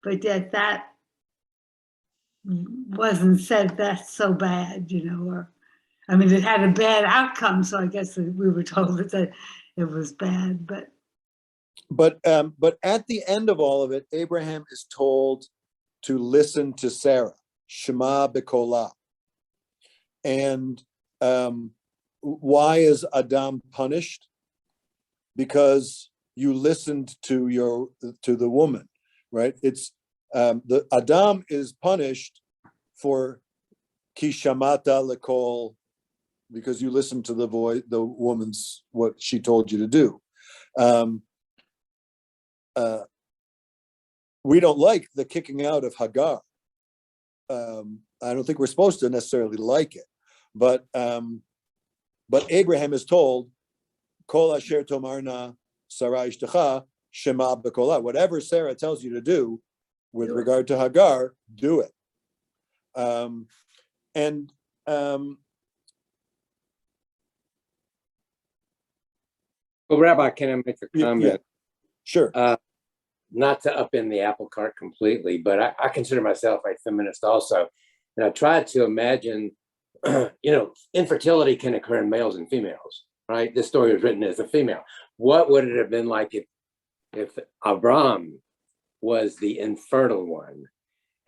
Speaker 7: but yet that wasn't said that's so bad, or I mean, it had a bad outcome, so I guess we were told that it was bad,
Speaker 1: but at the end of all of it, Abraham is told to listen to Sarah, Shema B'kolah. And why is Adam punished? Because you listened to the woman, right? It's the Adam is punished for ki shamata lekol, because you listened to the woman's, what she told you to do. We don't like the kicking out of Hagar. I don't think we're supposed to necessarily like it, but Abraham is told, Kol asher tomarna Sarah ishtecha shema b'kolah. Whatever Sarah tells you to do with regard to Hagar, do it. Well,
Speaker 4: Rabbi, can I make a comment?
Speaker 1: Yeah, sure.
Speaker 4: Not to upend the apple cart completely, but I consider myself a feminist also. And I tried to imagine, infertility can occur in males and females, right? This story was written as a female. What would it have been like if Abraham was the infertile one?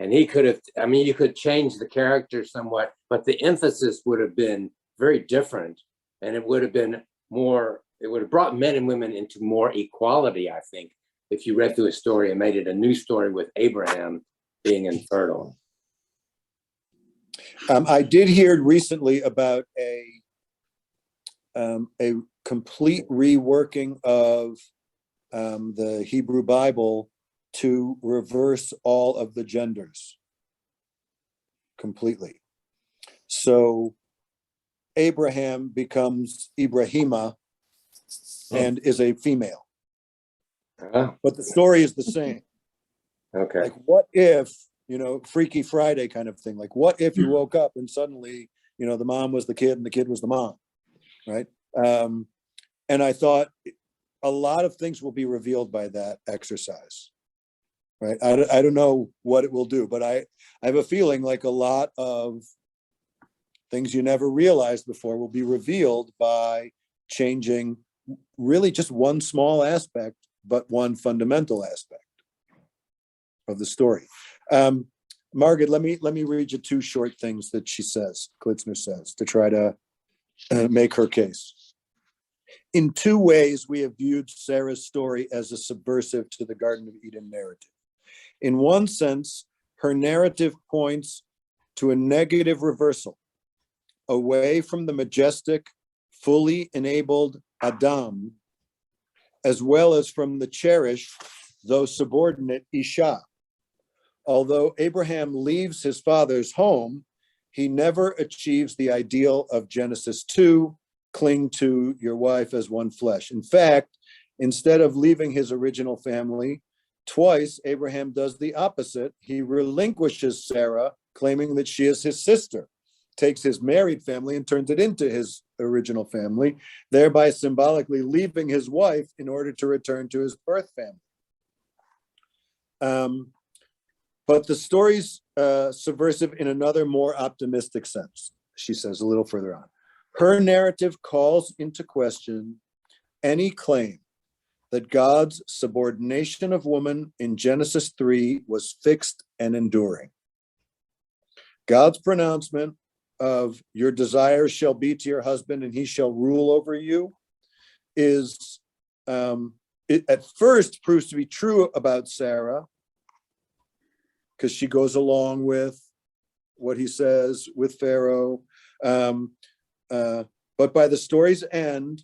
Speaker 4: And he could have, you could change the character somewhat, but the emphasis would have been very different. And it would have been more, it would have brought men and women into more equality, I think, if you read through a story and made it a new story with Abraham being infertile.
Speaker 1: I did hear recently about a complete reworking of the Hebrew Bible to reverse all of the genders completely. So Abraham becomes Ibrahima and is a female. But the story is the same.
Speaker 4: Okay.
Speaker 1: Like, what if, Freaky Friday kind of thing. Like, what if you woke up and suddenly, the mom was the kid and the kid was the mom, right? And I thought a lot of things will be revealed by that exercise, right? I don't know what it will do, but I have a feeling like a lot of things you never realized before will be revealed by changing really just one small aspect, but one fundamental aspect of the story. Margaret, let me read you two short things that she says, Klitzner says, to try to make her case. In two ways, we have viewed Sarah's story as a subversive to the Garden of Eden narrative. In one sense, her narrative points to a negative reversal, away from the majestic, fully enabled Adam, as well as from the cherished, though subordinate Isha. Although Abraham leaves his father's home, he never achieves the ideal of Genesis 2, cling to your wife as one flesh. In fact, instead of leaving his original family, twice Abraham does the opposite. He relinquishes Sarah, claiming that she is his sister, takes his married family and turns it into his original family, thereby symbolically leaving his wife in order to return to his birth family. But the story's subversive in another, more optimistic sense. she says a little further on. Her narrative calls into question any claim that God's subordination of woman in Genesis 3 was fixed and enduring. God's pronouncement of your desires shall be to your husband and he shall rule over you is, it at first proves to be true about Sarah because she goes along with what he says with Pharaoh. But by the story's end,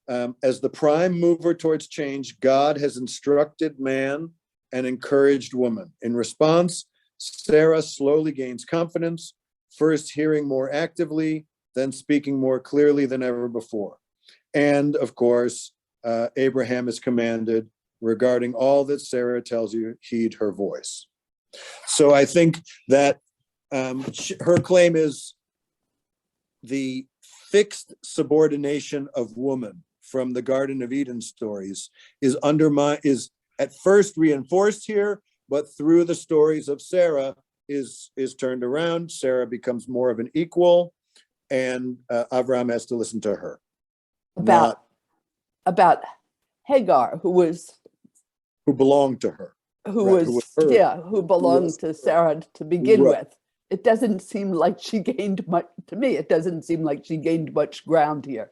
Speaker 1: as the prime mover towards change, God has instructed man and encouraged woman. In response, Sarah slowly gains confidence, first hearing more actively, then speaking more clearly than ever before. And of course, Abraham is commanded, regarding all that Sarah tells you, heed her voice. So I think that her claim is the fixed subordination of woman from the Garden of Eden stories is at first reinforced here, but through the stories of Sarah is turned around. Sarah becomes more of an equal, and Abraham has to listen to her.
Speaker 3: About Hagar, who
Speaker 1: belonged to her.
Speaker 3: Who belonged to Sarah to begin with. It doesn't seem like she gained much, to me, it doesn't seem like she gained much ground here.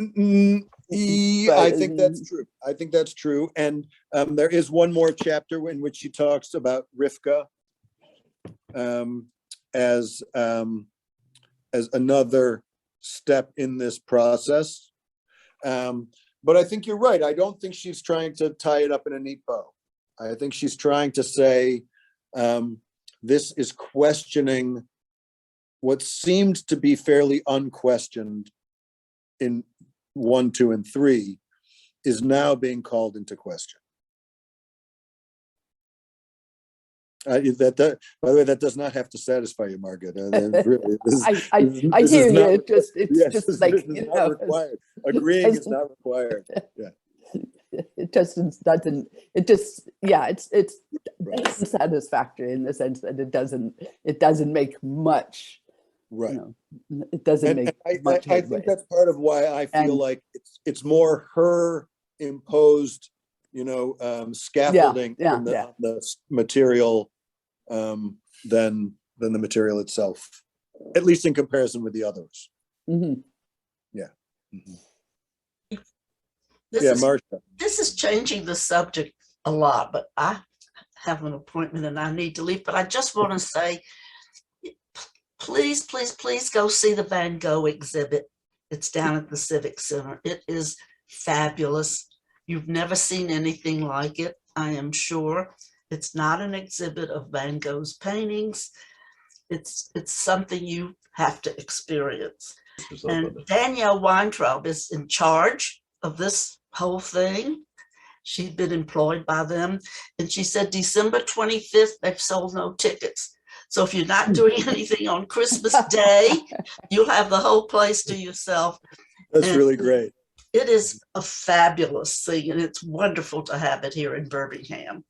Speaker 1: I think that's true. And there is one more chapter in which she talks about Rivka as another step in this process. But I think you're right. I don't think she's trying to tie it up in a neat bow. I think she's trying to say, this is questioning what seemed to be fairly unquestioned in 1, 2, and 3 is now being called into question. By the way, that does not have to satisfy you, Margaret. Really,
Speaker 3: I hear you. It's
Speaker 1: not required. Agreeing is not required. Yeah.
Speaker 3: It's satisfactory in the sense that it doesn't make much.
Speaker 1: Right.
Speaker 3: It doesn't make much.
Speaker 1: I think that's part of why I feel like it's more her imposed, scaffolding on the material than the material itself, at least in comparison with the others.
Speaker 3: Mm-hmm.
Speaker 1: Yeah. Mm-hmm.
Speaker 6: Marcia. This is changing the subject a lot, but I have an appointment and I need to leave. But I just want to say, please go see the Van Gogh exhibit. It's down at the Civic Center. It is fabulous. You've never seen anything like it, I am sure. It's not an exhibit of Van Gogh's paintings. It's something you have to experience. And Danielle Weintraub is in charge of this whole thing. She'd been employed by them. And she said December 25th, they've sold no tickets. So if you're not doing anything on Christmas Day, you'll have the whole place to yourself.
Speaker 1: That's really great.
Speaker 6: It is a fabulous thing, and it's wonderful to have it here in Birmingham.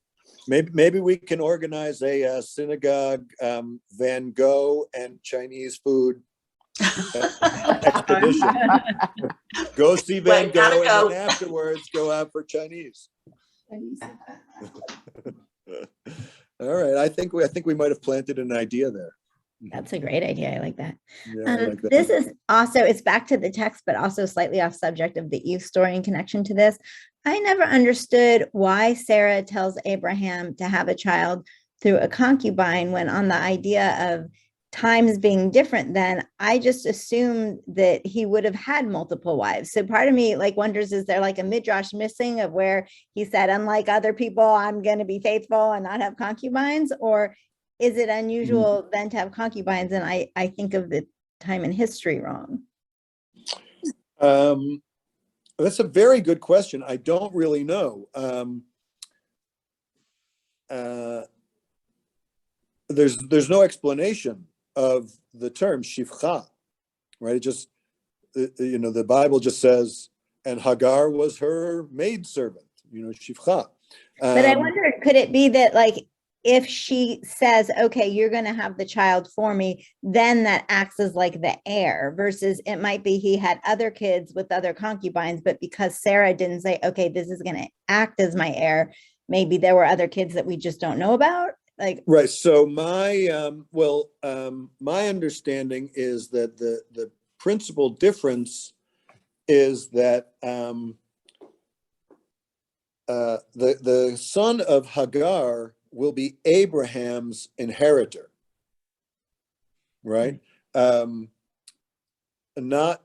Speaker 1: Maybe we can organize a synagogue, Van Gogh and Chinese food expedition. Go see Van Gogh and then afterwards go out for Chinese. All right, I think we might have planted an idea there.
Speaker 5: That's a great idea. I like that.
Speaker 1: Yeah, I like that.
Speaker 5: This is also, it's back to the text, but also slightly off subject of the Eve story in connection to this. I never understood why Sarah tells Abraham to have a child through a concubine when on the idea of times being different, then I just assumed that he would have had multiple wives. So part of me wonders, is there a Midrash missing of where he said, unlike other people, I'm going to be faithful and not have concubines? Or is it unusual then to have concubines? And I think of the time in history wrong.
Speaker 1: That's a very good question. I don't really know. There's no explanation of the term shivcha, right? It just, the Bible just says, and Hagar was her maidservant, shivcha.
Speaker 5: But I wondered, could it be that if she says, okay, you're going to have the child for me, then that acts as like the heir, versus it might be he had other kids with other concubines, but because Sarah didn't say, okay, this is going to act as my heir, maybe there were other kids that we just don't know about. Like,
Speaker 1: right. So my my understanding is that the principal difference is that the son of Hagar will be Abraham's inheritor, right? Not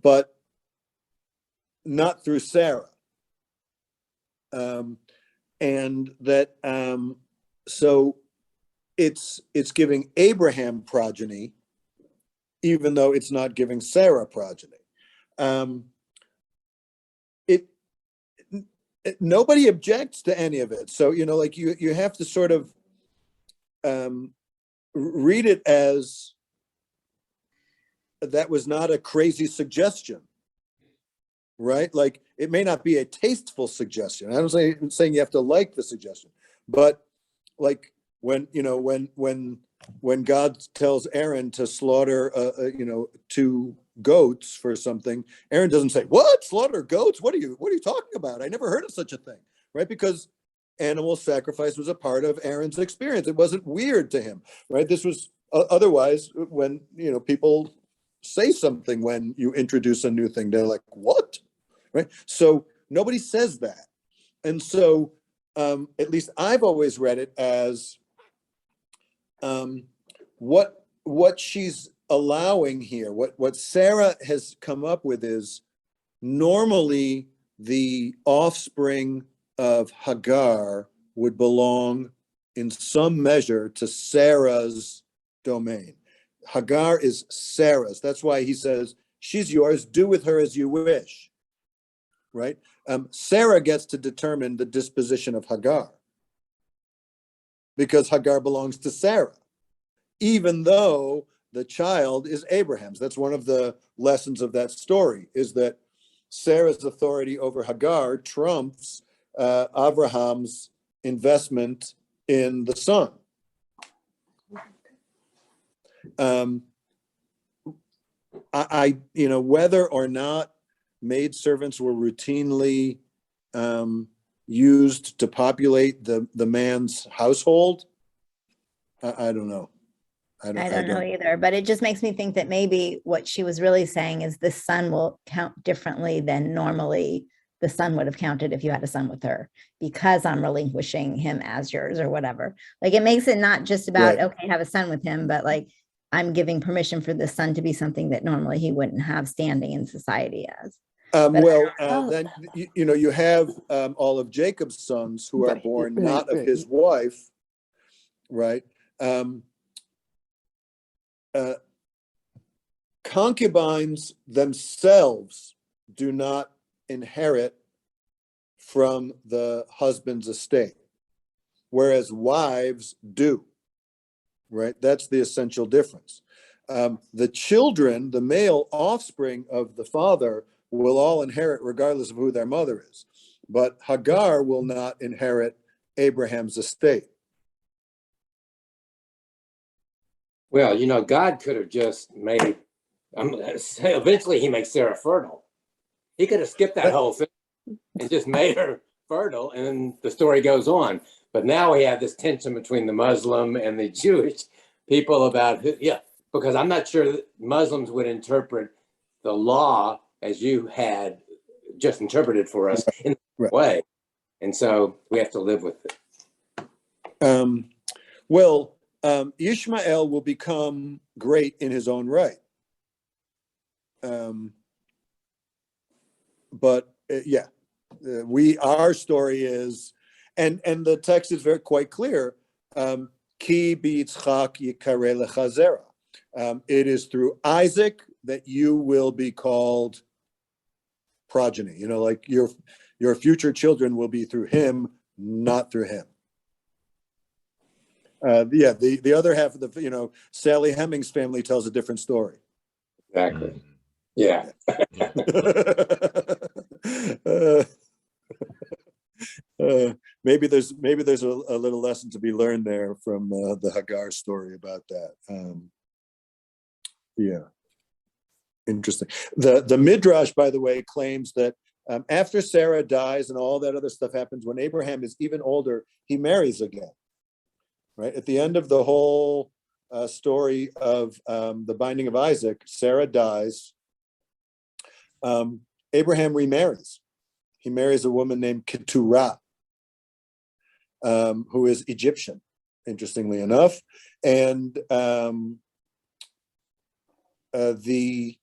Speaker 1: but not through Sarah, and that so it's giving Abraham progeny, even though it's not giving Sarah progeny. Nobody objects to any of it. So, like you have to sort of read it as that was not a crazy suggestion, right? Like it may not be a tasteful suggestion. I'm saying you have to like the suggestion, but like when God tells Aaron to slaughter, 2 goats for something, Aaron doesn't say, "What? Slaughter goats? What are you talking about? I never heard of such a thing," right? Because animal sacrifice was a part of Aaron's experience. It wasn't weird to him, right? This was otherwise when people say something when you introduce a new thing, they're like, "What?" Right? So nobody says that, and so at least I've always read it as what she's allowing here, what Sarah has come up with is normally the offspring of Hagar would belong in some measure to Sarah's domain. Hagar is Sarah's. That's why he says, she's yours, do with her as you wish, right? Sarah gets to determine the disposition of Hagar because Hagar belongs to Sarah, even though the child is Abraham's. That's one of the lessons of that story, is that Sarah's authority over Hagar trumps Abraham's investment in the son. Whether or not maidservants were routinely used to populate the man's household, I don't know.
Speaker 5: I don't know either, but it just makes me think that maybe what she was really saying is the son will count differently than normally the son would have counted if you had a son with her, because I'm relinquishing him as yours or whatever. Like it makes it not just about, right, okay, have a son with him, but like I'm giving permission for the son to be something that normally he wouldn't have standing in society as.
Speaker 1: Then you have all of Jacob's sons who are born not of his wife, right? Concubines themselves do not inherit from the husband's estate, whereas wives do, right? That's the essential difference. The children, the male offspring of the father, will all inherit regardless of who their mother is, but Hagar will not inherit Abraham's estate.
Speaker 4: Well, God could have just made, eventually he makes Sarah fertile. He could have skipped that whole thing and just made her fertile, and then the story goes on. But now we have this tension between the Muslim and the Jewish people about, because I'm not sure that Muslims would interpret the law as you had just interpreted for us in that way. And so we have to live with it.
Speaker 1: Ishmael will become great in his own right. Our story is, and the text is quite clear, Ki b'Yitzchak yikareh lecha zera. It is through Isaac that you will be called progeny. Like your future children will be through him, not through him. The other half of the, Sally Hemings family tells a different story.
Speaker 4: Exactly. Yeah.
Speaker 1: Maybe there's a little lesson to be learned there from the Hagar story about that. Yeah, interesting. The Midrash, by the way, claims that after Sarah dies and all that other stuff happens, when Abraham is even older, he marries again. Right at the end of the whole story of the binding of Isaac, Sarah dies. Abraham remarries. He marries a woman named Keturah, who is Egyptian, interestingly enough. And the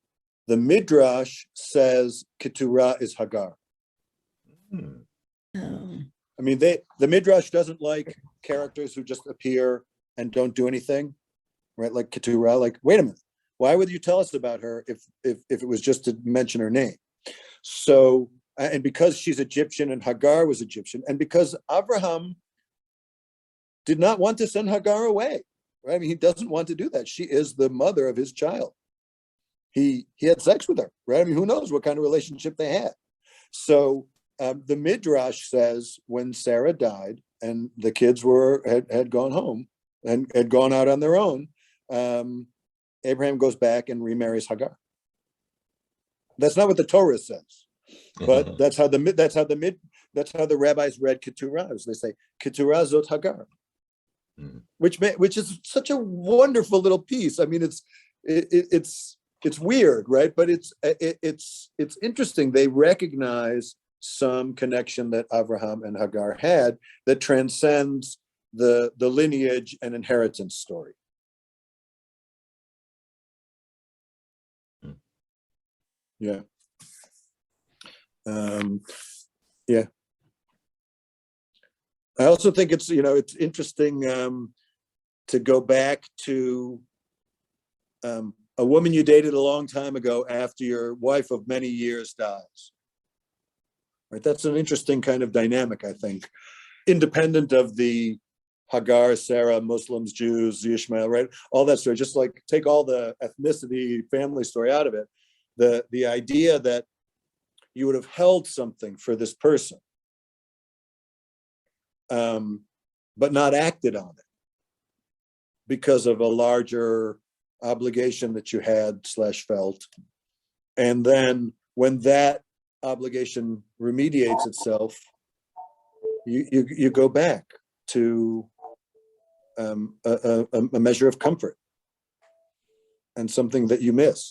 Speaker 1: Midrash says Keturah is Hagar.
Speaker 5: Oh.
Speaker 1: I mean, the Midrash doesn't like characters who just appear and don't do anything, right? Like Keturah, like, wait a minute, why would you tell us about her if it was just to mention her name? So, and because she's Egyptian and Hagar was Egyptian, and because Abraham did not want to send Hagar away, right? I mean, he doesn't want to do that. She is the mother of his child. He had sex with her, right? I mean, who knows what kind of relationship they had. So the Midrash says when Sarah died and the kids had gone home and had gone out on their own, Abraham goes back and remarries Hagar. That's not what the Torah says, but that's how the rabbis read Keturah. They say Keturah zot Hagar, which is such a wonderful little piece. I mean, it's weird, right? But it's interesting. They recognize some connection that Abraham and Hagar had that transcends the lineage and inheritance story. Yeah. Yeah. I also think it's interesting to go back to a woman you dated a long time ago after your wife of many years dies. Right, that's an interesting kind of dynamic, I think, independent of the Hagar, Sarah, Muslims, Jews, Ishmael, right? All that story. Just like take all the ethnicity, family story out of it. The idea that you would have held something for this person, but not acted on it because of a larger obligation that you had / felt. And then when that obligation remediates itself, you go back to a measure of comfort and something that you miss.